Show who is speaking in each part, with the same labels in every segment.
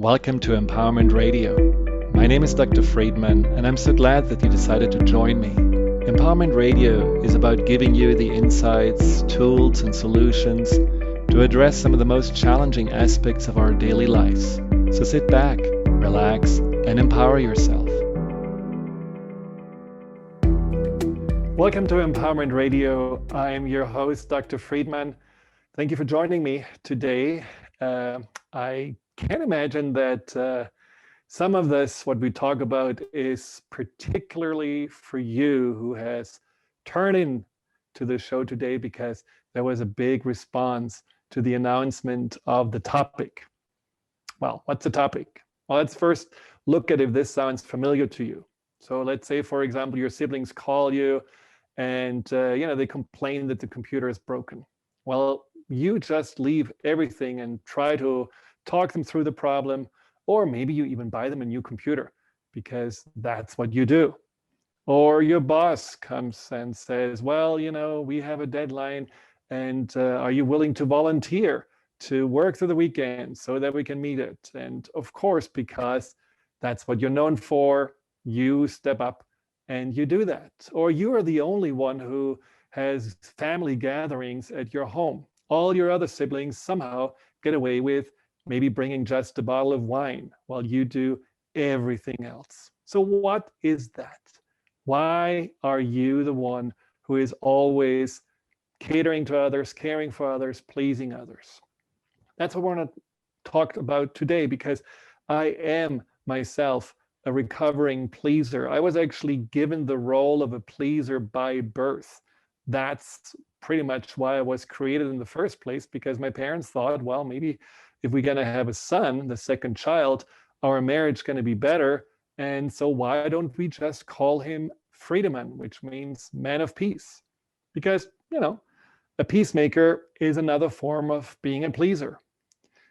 Speaker 1: Welcome to Empowerment Radio. My name is Dr. Friedemann, and I'm so glad that you decided to join me. Empowerment Radio is about giving you the insights, tools, and solutions to address some of the most challenging aspects of our daily lives. So sit back, relax, and empower yourself. Welcome to Empowerment Radio. I am your host, Dr. Friedemann. Thank you for joining me today. I can imagine that some of this, what we talk about, is particularly for you who has turned in to the show today because there was a big response to the announcement of the topic. Well, what's the topic? Well, let's first look at if this sounds familiar to you. So let's say, for example, your siblings call you and they complain that the computer is broken. Well, you just leave everything and try to talk them through the problem, or maybe you even buy them a new computer because that's what you do. Or your boss comes and says, well, we have a deadline, and are you willing to volunteer to work through the weekend so that we can meet it? And of course, because that's what you're known for, you step up and you do that. Or you are the only one who has family gatherings at your home. All your other siblings somehow get away with maybe bringing just a bottle of wine while you do everything else. So what is that? Why are you the one who is always catering to others, caring for others, pleasing others? That's what we're going to talk about today, because I am myself a recovering pleaser. I was actually given the role of a pleaser by birth. That's pretty much why I was created in the first place, because my parents thought, well, maybe if we're going to have a son, the second child, our marriage is going to be better. And so why don't we just call him Friedemann, which means man of peace? Because, a peacemaker is another form of being a pleaser.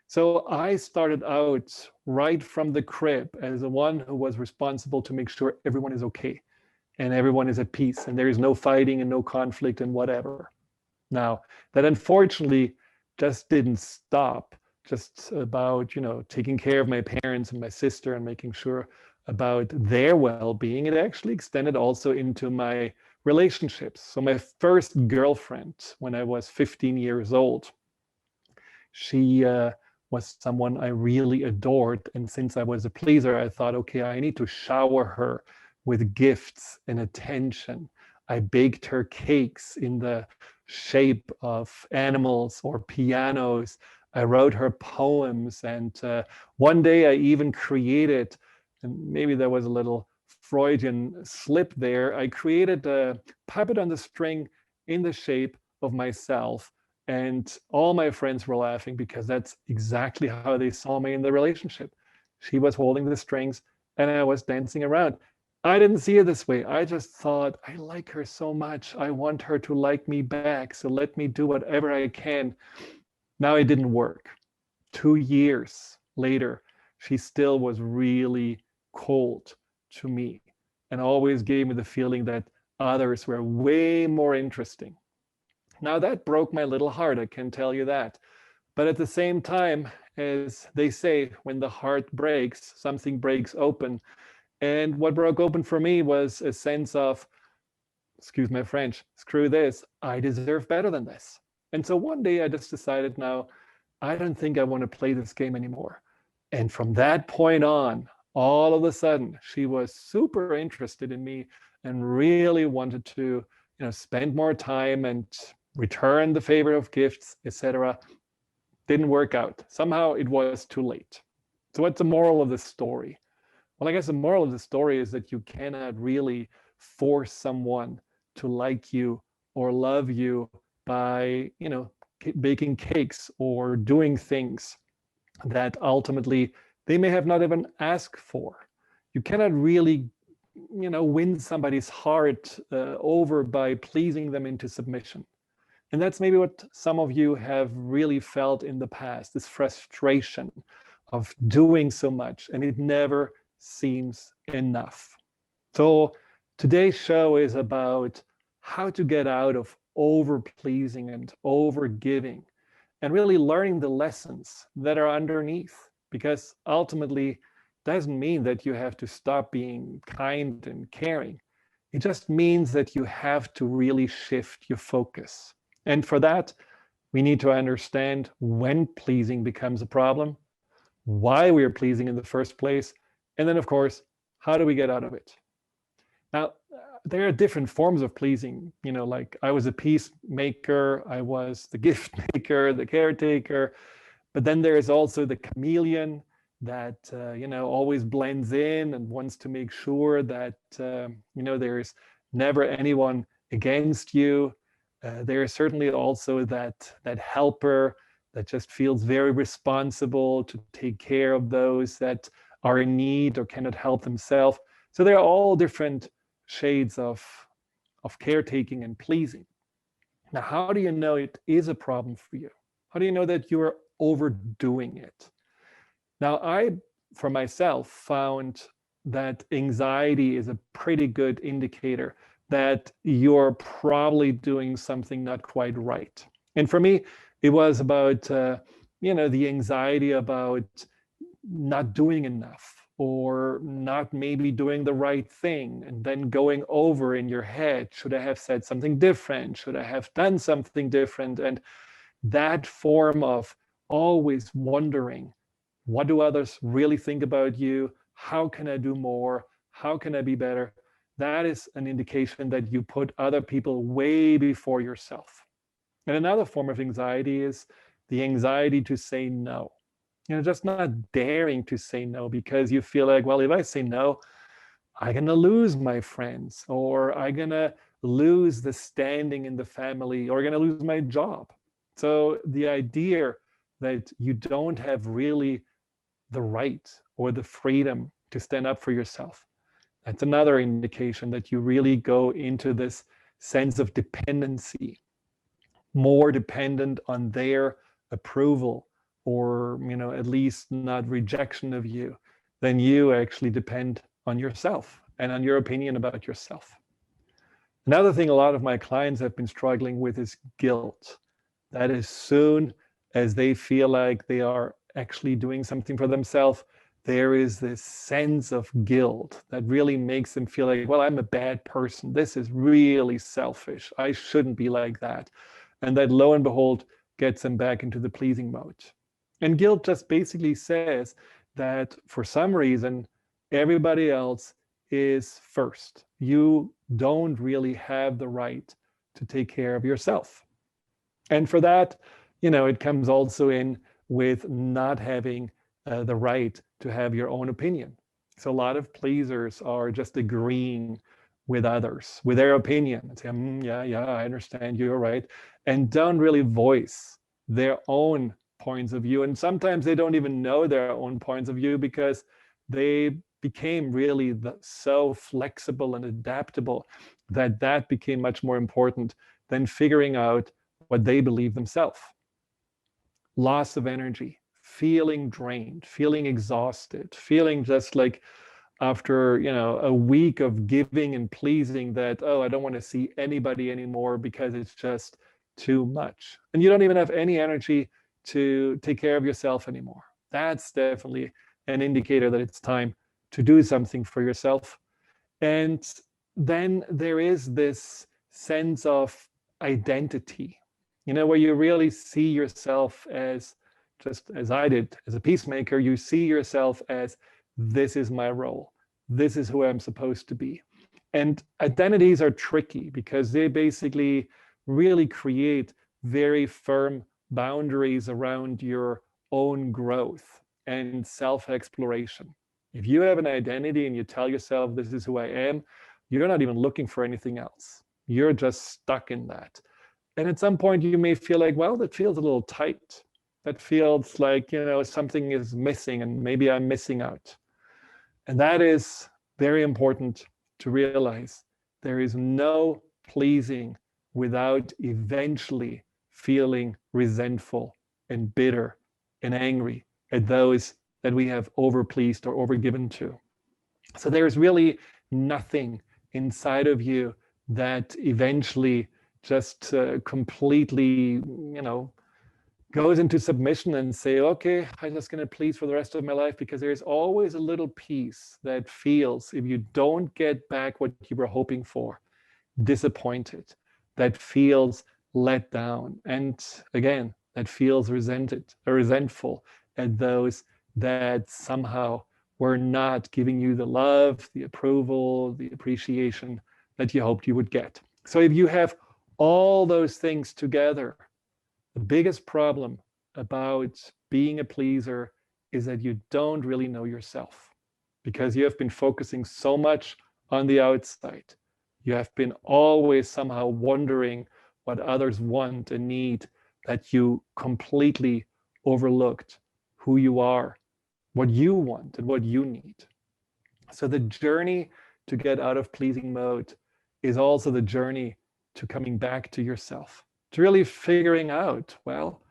Speaker 1: So I started out right from the crib as the one who was responsible to make sure everyone is okay and everyone is at peace and there is no fighting and no conflict and whatever. Now, that unfortunately just didn't stop just about, taking care of my parents and my sister and making sure about their well-being. It actually extended also into my relationships. So my first girlfriend, when I was 15 years old, she was someone I really adored. And since I was a pleaser, I thought, okay, I need to shower her with gifts and attention. I baked her cakes in the shape of animals or pianos. I wrote her poems. And one day I even created, and maybe there was a little Freudian slip there, I created a puppet on the string in the shape of myself. And all my friends were laughing because that's exactly how they saw me in the relationship. She was holding the strings and I was dancing around. I didn't see it this way. I just thought, I like her so much. I want her to like me back. So let me do whatever I can. Now it didn't work. 2 years later, she still was really cold to me and always gave me the feeling that others were way more interesting. Now that broke my little heart, I can tell you that. But at the same time, as they say, when the heart breaks, something breaks open. And what broke open for me was a sense of, excuse my French, screw this, I deserve better than this. And so one day I just decided, now, I don't think I want to play this game anymore. And from that point on, all of a sudden, she was super interested in me and really wanted to, spend more time and return the favor of gifts, etc. Didn't work out. Somehow it was too late. So what's the moral of the story? Well, I guess the moral of the story is that you cannot really force someone to like you or love you by, baking cakes or doing things that ultimately they may have not even asked for. You cannot really, win somebody's heart over by pleasing them into submission. And that's maybe what some of you have really felt in the past, this frustration of doing so much, and it never seems enough. So today's show is about how to get out of over-pleasing and over-giving and really learning the lessons that are underneath. because ultimately doesn't mean that you have to stop being kind and caring. It just means that you have to really shift your focus. And for that, we need to understand when pleasing becomes a problem, why we are pleasing in the first place, and then, of course, how do we get out of it? Now, there are different forms of pleasing. Like I was a peacemaker, I was the gift maker, the caretaker, but then there is also the chameleon that always blends in and wants to make sure that there's never anyone against you. There is certainly also that helper that just feels very responsible to take care of those that are in need or cannot help themselves. So there are all different shades of caretaking and pleasing. Now, how do you know it is a problem for you? How do you know that you're overdoing it? Now, I, for myself, found that anxiety is a pretty good indicator that you're probably doing something not quite right. And for me, it was about, the anxiety about not doing enough or not maybe doing the right thing, and then going over in your head, should I have said something different? Should I have done something different? And that form of always wondering, what do others really think about you? How can I do more? How can I be better? That is an indication that you put other people way before yourself. And another form of anxiety is the anxiety to say no. Just not daring to say no because you feel like, well, if I say no, I'm going to lose my friends, or I'm going to lose the standing in the family, or I'm going to lose my job. So the idea that you don't have really the right or the freedom to stand up for yourself, that's another indication that you really go into this sense of dependency, more dependent on their approval, or at least not rejection of you, than you actually depend on yourself and on your opinion about yourself. Another thing a lot of my clients have been struggling with is guilt. That as soon as they feel like they are actually doing something for themselves, there is this sense of guilt that really makes them feel like, well, I'm a bad person. This is really selfish. I shouldn't be like that. And that, lo and behold, gets them back into the pleasing mode. And guilt just basically says that for some reason, everybody else is first. You don't really have the right to take care of yourself. And for that, it comes also in with not having the right to have your own opinion. So a lot of pleasers are just agreeing with others, with their opinion, and say, yeah, I understand, you're right, and don't really voice their own points of view. And sometimes they don't even know their own points of view because they became really so flexible and adaptable that became much more important than figuring out what they believe themselves. Loss of energy, feeling drained, feeling exhausted, feeling just like after a week of giving and pleasing that, oh, I don't want to see anybody anymore because it's just too much. And you don't even have any energy to take care of yourself anymore. That's definitely an indicator that it's time to do something for yourself. And then there is this sense of identity, where you really see yourself as, just as I did as a peacemaker, you see yourself as, this is my role. This is who I'm supposed to be. And identities are tricky because they basically really create very firm boundaries around your own growth and self-exploration. If you have an identity and you tell yourself, this is who I am, you're not even looking for anything else. You're just stuck in that. And at some point you may feel like, well, that feels a little tight. That feels like, something is missing and maybe I'm missing out. And that is very important to realize. There is no pleasing without eventually feeling resentful and bitter and angry at those that we have overpleased or overgiven to. So there's really nothing inside of you that eventually just completely, goes into submission and say, okay, I'm just going to please for the rest of my life, because there's always a little piece that feels, if you don't get back what you were hoping for, disappointed, that feels let down. And again, that feels resentful at those that somehow were not giving you the love, the approval, the appreciation that you hoped you would get. So if you have all those things together, the biggest problem about being a pleaser is that you don't really know yourself, because you have been focusing so much on the outside. You have been always somehow wondering what others want and need, that you completely overlooked who you are, what you want and what you need. So the journey to get out of pleasing mode is also the journey to coming back to yourself, to really figuring out, well,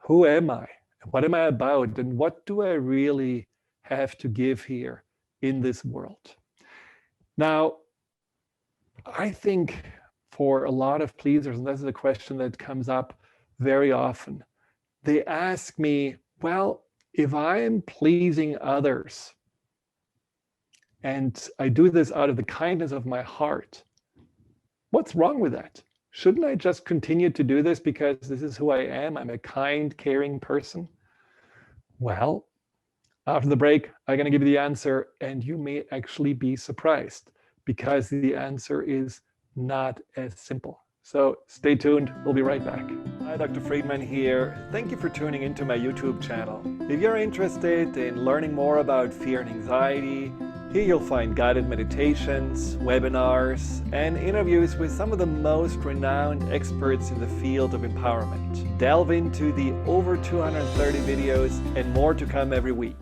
Speaker 1: who am I? What am I about? And what do I really have to give here in this world? Now, I think for a lot of pleasers, and this is a question that comes up very often, they ask me, well, if I am pleasing others and I do this out of the kindness of my heart, what's wrong with that? Shouldn't I just continue to do this because this is who I am? I'm a kind, caring person. Well, after the break, I'm going to give you the answer, and you may actually be surprised, because the answer is not as simple. So stay tuned. We'll be right back. Hi, Dr. Friedemann here. Thank you for tuning into my YouTube channel. If you're interested in learning more about fear and anxiety, here you'll find guided meditations, webinars, and interviews with some of the most renowned experts in the field of empowerment. Delve into the over 230 videos and more to come every week.